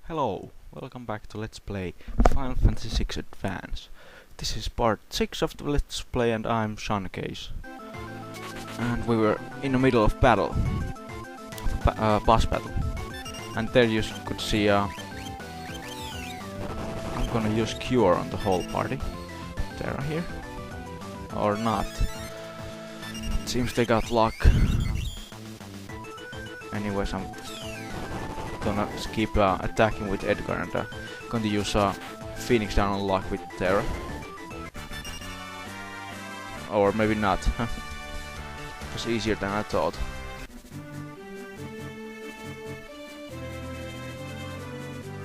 Hello, welcome back to Let's Play Final Fantasy VI Advance. This is part 6 of the Let's Play and I'm Shunkaze. And we were in the middle of battle. Boss battle. And there you could see I'm gonna use Cure on the whole party. Terra here. Or not. It seems they got luck. Anyways, I'm gonna keep attacking with Edgar and gonna use Phoenix down on luck with Terra. Or maybe not. It was easier than I thought.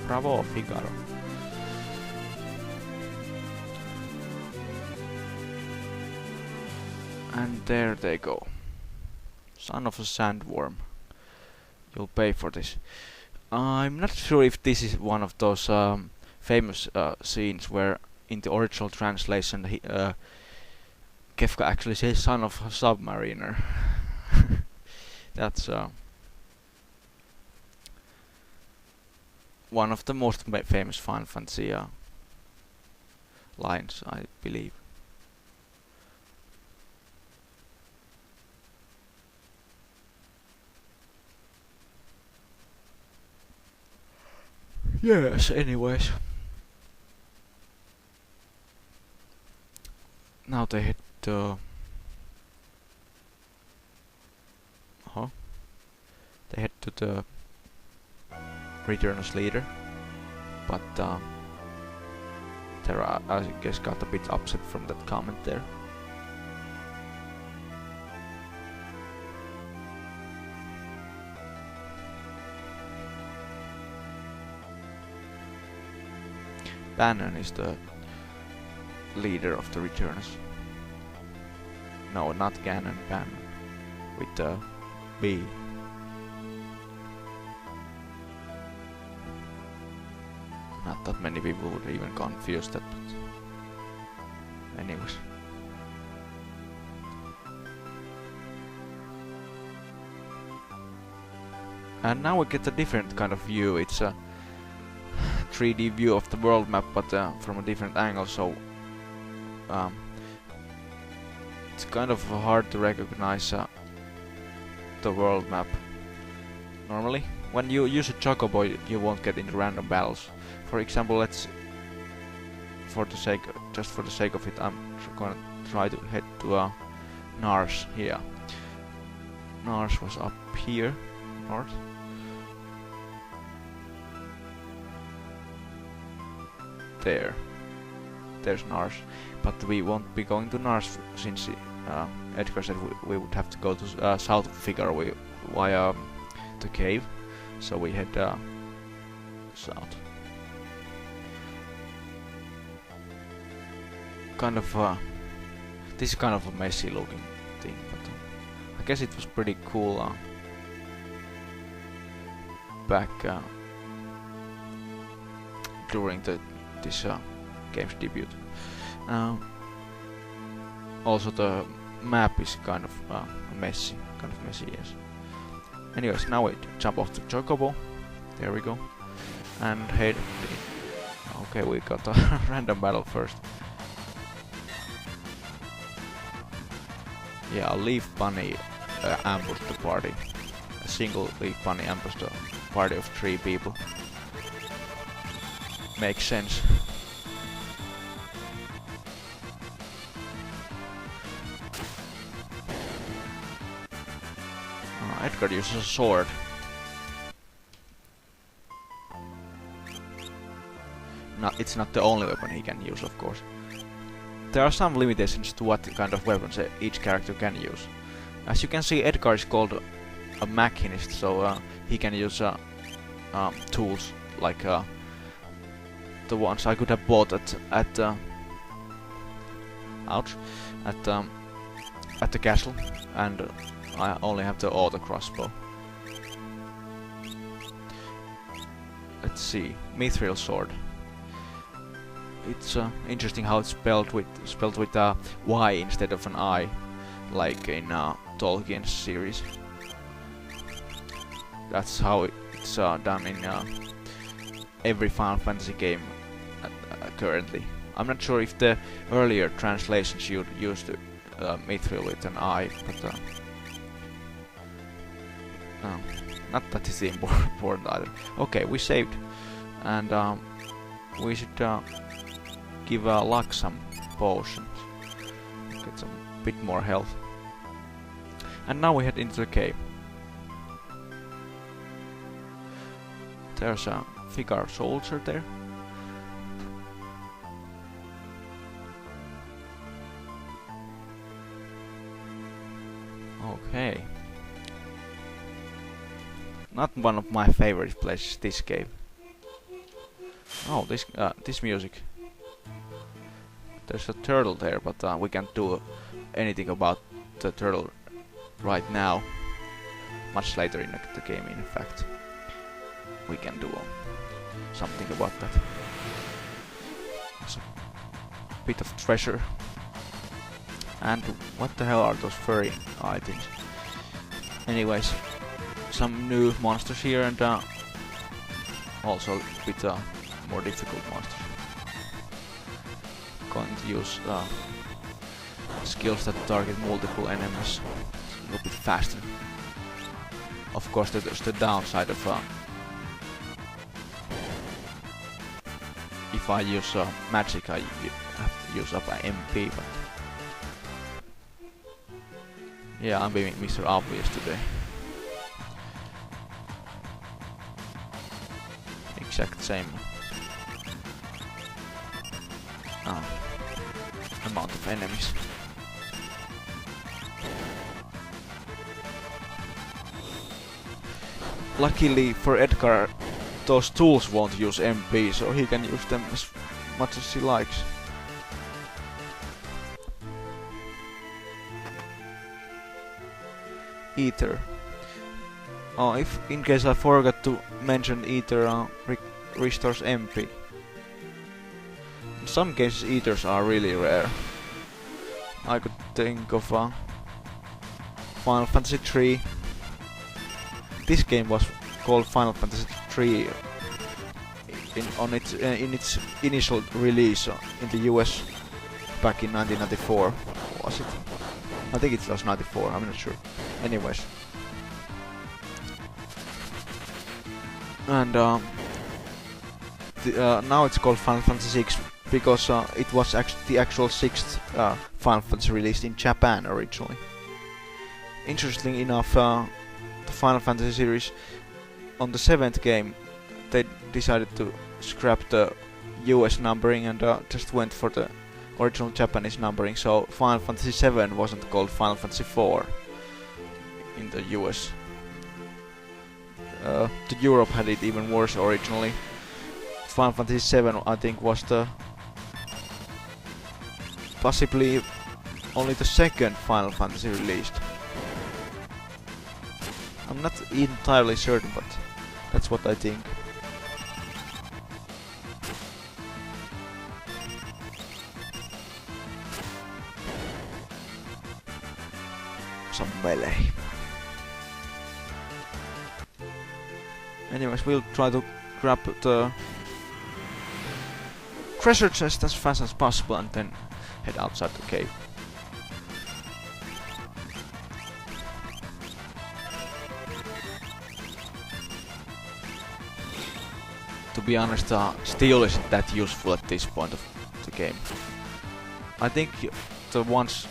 Bravo, Figaro. And there they go. Son of a sandworm. You'll pay for this. I'm not sure if this is one of those famous scenes where in the original translation Kefka actually says son of a submariner. That's one of the most famous Final Fantasy lines, I believe. Yes, anyways. Now they head to... They head to the Returners leader. But Terra, I guess, got a bit upset from that comment there. Bannon is the leader of the Returners. No, not Ganon, Bannon. With the B. Not that many people would even confuse that, but anyways. And now we get a different kind of view. It's a 3D view of the world map, but from a different angle, so it's kind of hard to recognize the world map. Normally, when you use a Chocobo, you won't get into random battles. For example, just for the sake of it, I'm gonna try to head to Nars here. Nars was up here, north. There's Nars, but we won't be going to Nars since Edgar said we would have to go to South Figaro via the cave, so we head south. This is kind of a messy looking thing, but I guess it was pretty cool back during this game's debut. Also the map is kind of messy, yes. Anyways, now we jump off the Chocobo. There we go. And head in. Okay, we got a random battle first. Yeah, a leaf bunny ambushed the party. A single leaf bunny ambushed a party of 3 people. Makes sense. Edgar uses a sword. It's not the only weapon he can use, of course. There are some limitations to what kind of weapons each character can use. As you can see, Edgar is called a machinist, so he can use tools like the ones I could have bought at the castle, and I only have the auto crossbow. Let's see, mithril sword. It's interesting how it's spelled with Y instead of an I, like in Tolkien's series. That's how it's done in every Final Fantasy game currently. I'm not sure if the earlier translations used Mithril with an I, but not that is important either. Okay, we saved, and we should give Luck some potions, get some bit more health. And now we head into the cave. There's a Figaro soldier there. Okay. Not one of my favorite places, this cave. Oh, this music. There's a turtle there, but we can't do anything about the turtle right now. Much later in the game, in fact. We can do something about that. It's a bit of treasure. And what the hell are those furry items? Anyways, some new monsters here, and also a bit more difficult monsters. Going to use skills that target multiple enemies a little bit faster. Of course, there's the downside of if I use magic, I have to use up an MP, but yeah, I'm being Mr. Obvious today. Exact same amount of enemies. Luckily for Edgar, those tools won't use MP, so he can use them as much as he likes. Ether. Oh, if in case I forgot to mention Ether restores MP. In some cases Ethers are really rare. I could think of Final Fantasy 3. This game was called Final Fantasy 3 in its initial release in the US back in 1994. Was it? I think it was 94, I'm not sure. Anyways. And now it's called Final Fantasy 6 because it was the actual 6th Final Fantasy released in Japan originally. Interestingly enough, the Final Fantasy series, on the 7th game, they decided to scrap the US numbering and just went for the original Japanese numbering, so Final Fantasy 7 wasn't called Final Fantasy 4 in the US. The Europe had it even worse originally. Final Fantasy 7, I think, was the possibly only the second Final Fantasy released. I'm not entirely certain, but that's what I think. Some melee. Anyways, we'll try to grab the treasure chest as fast as possible and then head outside the cave. To be honest, steel isn't that useful at this point of the game. I think the ones...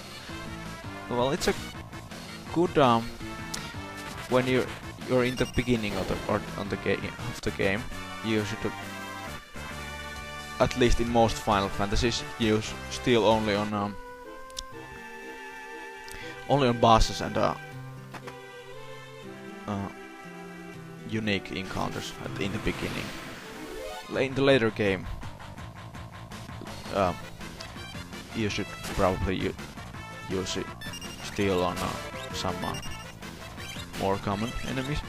Well, it's a good... when you're in the beginning of the game, you should, at least in most Final Fantasies, use steel only on bosses and unique encounters in the beginning. In the later game, you should probably use steel on some more common enemies.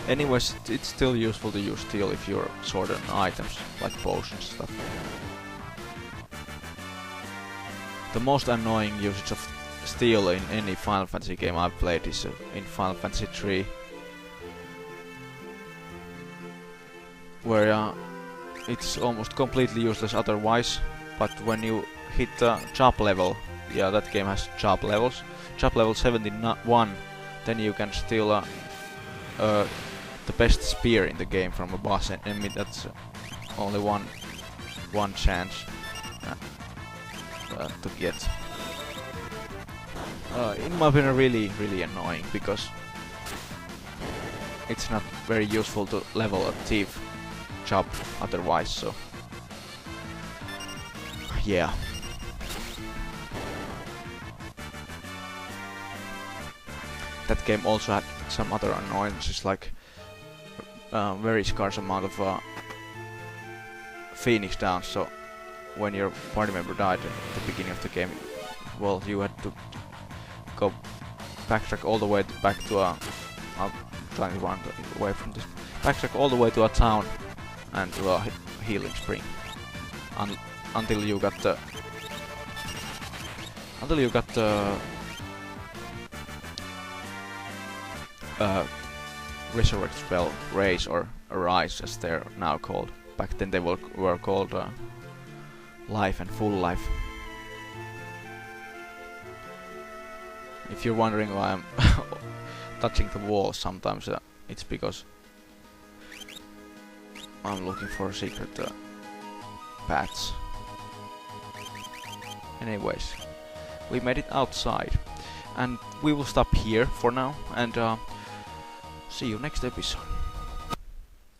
Anyways, it's still useful to use steel if you're short on items, like potions and stuff. The most annoying usage of steal in any Final Fantasy game I've played is in Final Fantasy 3, where it's almost completely useless otherwise, but when you hit the job level, yeah, that game has job levels, job level 71, then you can steal the best spear in the game from a boss enemy. That's only one chance to get. In my opinion, really annoying, because it's not very useful to level a thief job otherwise, so yeah. That game also had some other annoyances, like very scarce amount of Phoenix downs, so when your party member died at the beginning of the game, well, you had to go backtrack all the way back to I'm trying to run away from this. Backtrack all the way to a town and to a healing spring until you got the resurrect spell raise, or arise as they're now called. Back then they were called life and full life. If you're wondering why I'm touching the wall sometimes, it's because I'm looking for secret paths. Anyways, we made it outside, and we will stop here for now, and see you next episode.